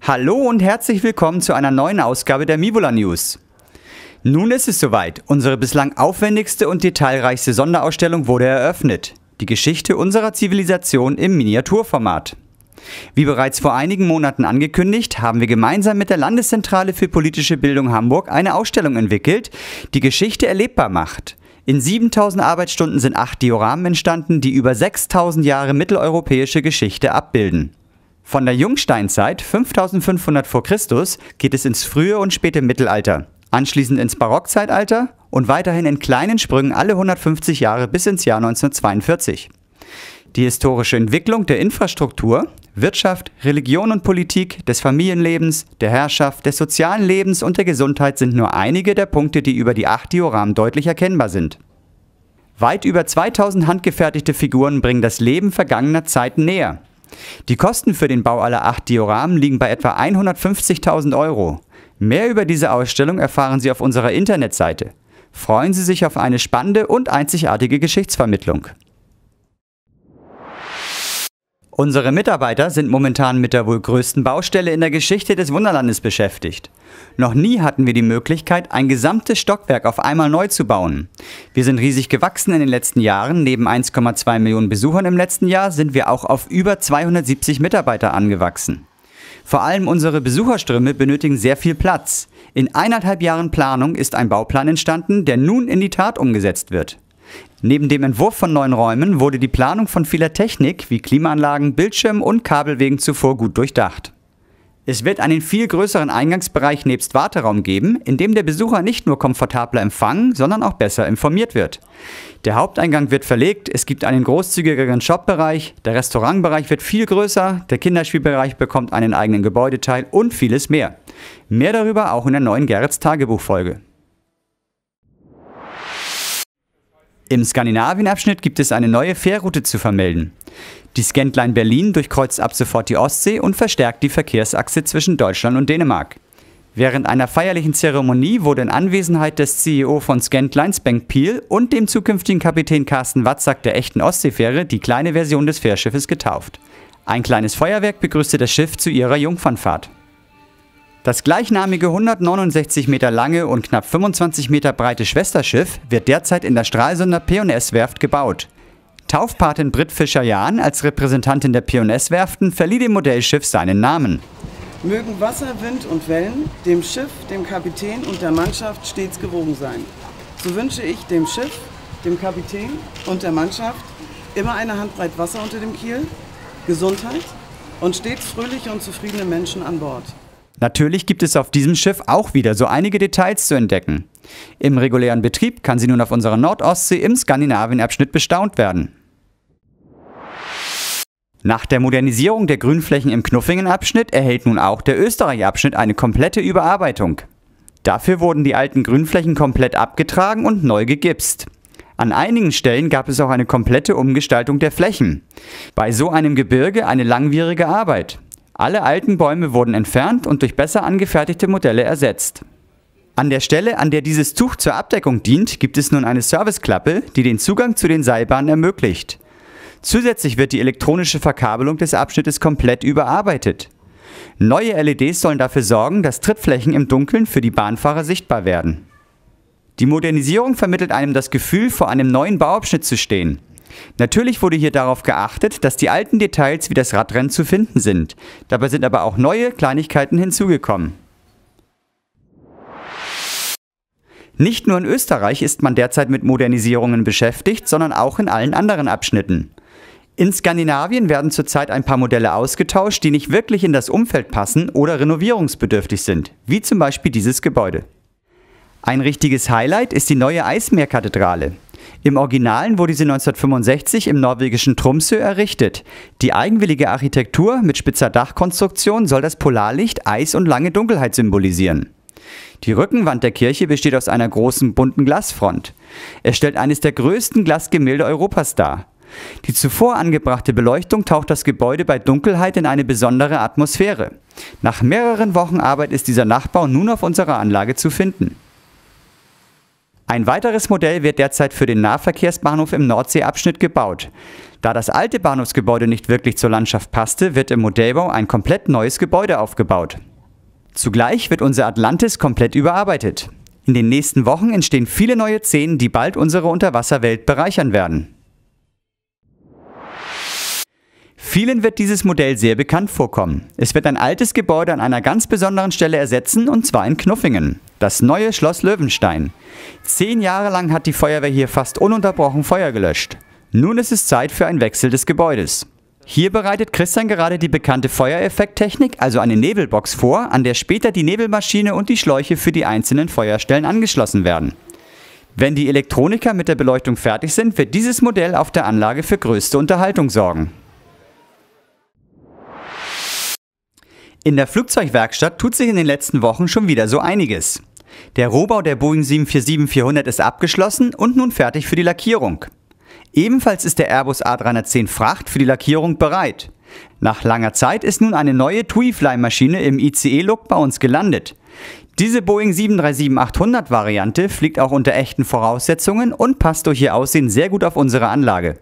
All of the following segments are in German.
Hallo und herzlich willkommen zu einer neuen Ausgabe der Mivola News. Nun ist es soweit. Unsere bislang aufwendigste und detailreichste Sonderausstellung wurde eröffnet. Die Geschichte unserer Zivilisation im Miniaturformat. Wie bereits vor einigen Monaten angekündigt, haben wir gemeinsam mit der Landeszentrale für politische Bildung Hamburg eine Ausstellung entwickelt, die Geschichte erlebbar macht. In 7000 Arbeitsstunden sind 8 Dioramen entstanden, die über 6000 Jahre mitteleuropäische Geschichte abbilden. Von der Jungsteinzeit 5500 vor Christus geht es ins frühe und späte Mittelalter, anschließend ins Barockzeitalter und weiterhin in kleinen Sprüngen alle 150 Jahre bis ins Jahr 1942. Die historische Entwicklung der Infrastruktur, Wirtschaft, Religion und Politik, des Familienlebens, der Herrschaft, des sozialen Lebens und der Gesundheit sind nur einige der Punkte, die über die 8 Dioramen deutlich erkennbar sind. Weit über 2000 handgefertigte Figuren bringen das Leben vergangener Zeiten näher. Die Kosten für den Bau aller 8 Dioramen liegen bei etwa 150.000 €. Mehr über diese Ausstellung erfahren Sie auf unserer Internetseite. Freuen Sie sich auf eine spannende und einzigartige Geschichtsvermittlung. Unsere Mitarbeiter sind momentan mit der wohl größten Baustelle in der Geschichte des Wunderlandes beschäftigt. Noch nie hatten wir die Möglichkeit, ein gesamtes Stockwerk auf einmal neu zu bauen. Wir sind riesig gewachsen in den letzten Jahren. Neben 1,2 Millionen Besuchern im letzten Jahr sind wir auch auf über 270 Mitarbeiter angewachsen. Vor allem unsere Besucherströme benötigen sehr viel Platz. In 1,5 Jahren Planung ist ein Bauplan entstanden, der nun in die Tat umgesetzt wird. Neben dem Entwurf von neuen Räumen wurde die Planung von vieler Technik wie Klimaanlagen, Bildschirmen und Kabelwegen zuvor gut durchdacht. Es wird einen viel größeren Eingangsbereich nebst Warteraum geben, in dem der Besucher nicht nur komfortabler empfangen, sondern auch besser informiert wird. Der Haupteingang wird verlegt, es gibt einen großzügigeren Shopbereich, der Restaurantbereich wird viel größer, der Kinderspielbereich bekommt einen eigenen Gebäudeteil und vieles mehr. Mehr darüber auch in der neuen Gerrits Tagebuchfolge. Im Skandinavien-Abschnitt gibt es eine neue Fährroute zu vermelden. Die Scandline Berlin durchkreuzt ab sofort die Ostsee und verstärkt die Verkehrsachse zwischen Deutschland und Dänemark. Während einer feierlichen Zeremonie wurde in Anwesenheit des CEO von Scandline, Spank Peel, und dem zukünftigen Kapitän Carsten Watzak der echten Ostseefähre die kleine Version des Fährschiffes getauft. Ein kleines Feuerwerk begrüßte das Schiff zu ihrer Jungfernfahrt. Das gleichnamige 169 Meter lange und knapp 25 Meter breite Schwesterschiff wird derzeit in der Stralsunder P&S-Werft gebaut. Taufpatin Britt Fischer-Jahn als Repräsentantin der P&S-Werften verlieh dem Modellschiff seinen Namen. Mögen Wasser, Wind und Wellen dem Schiff, dem Kapitän und der Mannschaft stets gewogen sein. So wünsche ich dem Schiff, dem Kapitän und der Mannschaft immer eine Handbreit Wasser unter dem Kiel, Gesundheit und stets fröhliche und zufriedene Menschen an Bord. Natürlich gibt es auf diesem Schiff auch wieder so einige Details zu entdecken. Im regulären Betrieb kann sie nun auf unserer Nordostsee im Skandinavien-Abschnitt bestaunt werden. Nach der Modernisierung der Grünflächen im Knuffingen-Abschnitt erhält nun auch der Österreich-Abschnitt eine komplette Überarbeitung. Dafür wurden die alten Grünflächen komplett abgetragen und neu gegipst. An einigen Stellen gab es auch eine komplette Umgestaltung der Flächen. Bei so einem Gebirge eine langwierige Arbeit. Alle alten Bäume wurden entfernt und durch besser angefertigte Modelle ersetzt. An der Stelle, an der dieses Tuch zur Abdeckung dient, gibt es nun eine Serviceklappe, die den Zugang zu den Seilbahnen ermöglicht. Zusätzlich wird die elektronische Verkabelung des Abschnittes komplett überarbeitet. Neue LEDs sollen dafür sorgen, dass Trittflächen im Dunkeln für die Bahnfahrer sichtbar werden. Die Modernisierung vermittelt einem das Gefühl, vor einem neuen Bauabschnitt zu stehen. Natürlich wurde hier darauf geachtet, dass die alten Details wie das Radrennen zu finden sind. Dabei sind aber auch neue Kleinigkeiten hinzugekommen. Nicht nur in Österreich ist man derzeit mit Modernisierungen beschäftigt, sondern auch in allen anderen Abschnitten. In Skandinavien werden zurzeit ein paar Modelle ausgetauscht, die nicht wirklich in das Umfeld passen oder renovierungsbedürftig sind, wie zum Beispiel dieses Gebäude. Ein richtiges Highlight ist die neue Eismeerkathedrale. Im Originalen wurde sie 1965 im norwegischen Tromsø errichtet. Die eigenwillige Architektur mit spitzer Dachkonstruktion soll das Polarlicht, Eis und lange Dunkelheit symbolisieren. Die Rückenwand der Kirche besteht aus einer großen bunten Glasfront. Es stellt eines der größten Glasgemälde Europas dar. Die zuvor angebrachte Beleuchtung taucht das Gebäude bei Dunkelheit in eine besondere Atmosphäre. Nach mehreren Wochen Arbeit ist dieser Nachbau nun auf unserer Anlage zu finden. Ein weiteres Modell wird derzeit für den Nahverkehrsbahnhof im Nordseeabschnitt gebaut. Da das alte Bahnhofsgebäude nicht wirklich zur Landschaft passte, wird im Modellbau ein komplett neues Gebäude aufgebaut. Zugleich wird unser Atlantis komplett überarbeitet. In den nächsten Wochen entstehen viele neue Szenen, die bald unsere Unterwasserwelt bereichern werden. Vielen wird dieses Modell sehr bekannt vorkommen. Es wird ein altes Gebäude an einer ganz besonderen Stelle ersetzen, und zwar in Knuffingen. Das neue Schloss Löwenstein. 10 Jahre lang hat die Feuerwehr hier fast ununterbrochen Feuer gelöscht. Nun ist es Zeit für einen Wechsel des Gebäudes. Hier bereitet Christian gerade die bekannte Feuereffekttechnik, also eine Nebelbox, vor, an der später die Nebelmaschine und die Schläuche für die einzelnen Feuerstellen angeschlossen werden. Wenn die Elektroniker mit der Beleuchtung fertig sind, wird dieses Modell auf der Anlage für größte Unterhaltung sorgen. In der Flugzeugwerkstatt tut sich in den letzten Wochen schon wieder so einiges. Der Rohbau der Boeing 747-400 ist abgeschlossen und nun fertig für die Lackierung. Ebenfalls ist der Airbus A310 Fracht für die Lackierung bereit. Nach langer Zeit ist nun eine neue TUI-Fly-Maschine im ICE-Look bei uns gelandet. Diese Boeing 737-800-Variante fliegt auch unter echten Voraussetzungen und passt durch ihr Aussehen sehr gut auf unsere Anlage.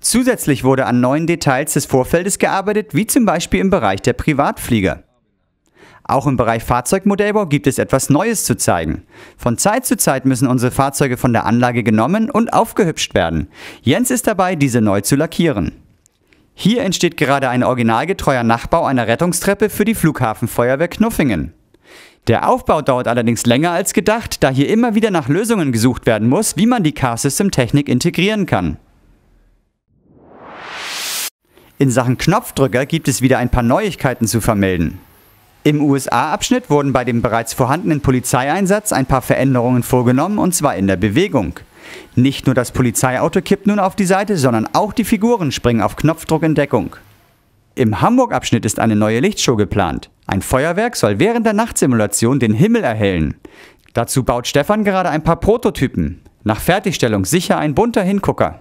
Zusätzlich wurde an neuen Details des Vorfeldes gearbeitet, wie zum Beispiel im Bereich der Privatflieger. Auch im Bereich Fahrzeugmodellbau gibt es etwas Neues zu zeigen. Von Zeit zu Zeit müssen unsere Fahrzeuge von der Anlage genommen und aufgehübscht werden. Jens ist dabei, diese neu zu lackieren. Hier entsteht gerade ein originalgetreuer Nachbau einer Rettungstreppe für die Flughafenfeuerwehr Knuffingen. Der Aufbau dauert allerdings länger als gedacht, da hier immer wieder nach Lösungen gesucht werden muss, wie man die Car-System-Technik integrieren kann. In Sachen Knopfdrücker gibt es wieder ein paar Neuigkeiten zu vermelden. Im USA-Abschnitt wurden bei dem bereits vorhandenen Polizeieinsatz ein paar Veränderungen vorgenommen, und zwar in der Bewegung. Nicht nur das Polizeiauto kippt nun auf die Seite, sondern auch die Figuren springen auf Knopfdruck in Deckung. Im Hamburg-Abschnitt ist eine neue Lichtshow geplant. Ein Feuerwerk soll während der Nachtsimulation den Himmel erhellen. Dazu baut Stefan gerade ein paar Prototypen. Nach Fertigstellung sicher ein bunter Hingucker.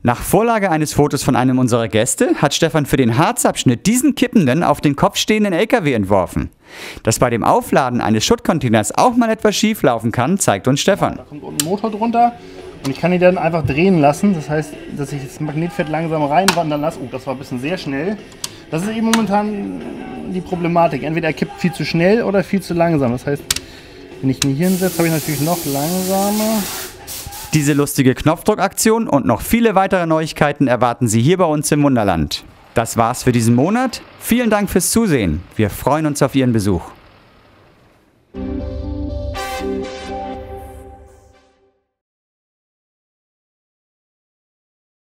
Nach Vorlage eines Fotos von einem unserer Gäste hat Stefan für den Harzabschnitt diesen kippenden, auf den Kopf stehenden LKW entworfen. Dass bei dem Aufladen eines Schuttcontainers auch mal etwas schief laufen kann, zeigt uns Stefan. Da kommt unten ein Motor drunter und ich kann ihn dann einfach drehen lassen. Das heißt, dass ich das Magnetfeld langsam reinwandern lasse. Oh, das war ein bisschen sehr schnell. Das ist eben momentan die Problematik. Entweder er kippt viel zu schnell oder viel zu langsam. Das heißt, wenn ich ihn hier hinsetze, habe ich natürlich noch langsamer. Diese lustige Knopfdruckaktion und noch viele weitere Neuigkeiten erwarten Sie hier bei uns im Wunderland. Das war's für diesen Monat. Vielen Dank fürs Zusehen. Wir freuen uns auf Ihren Besuch.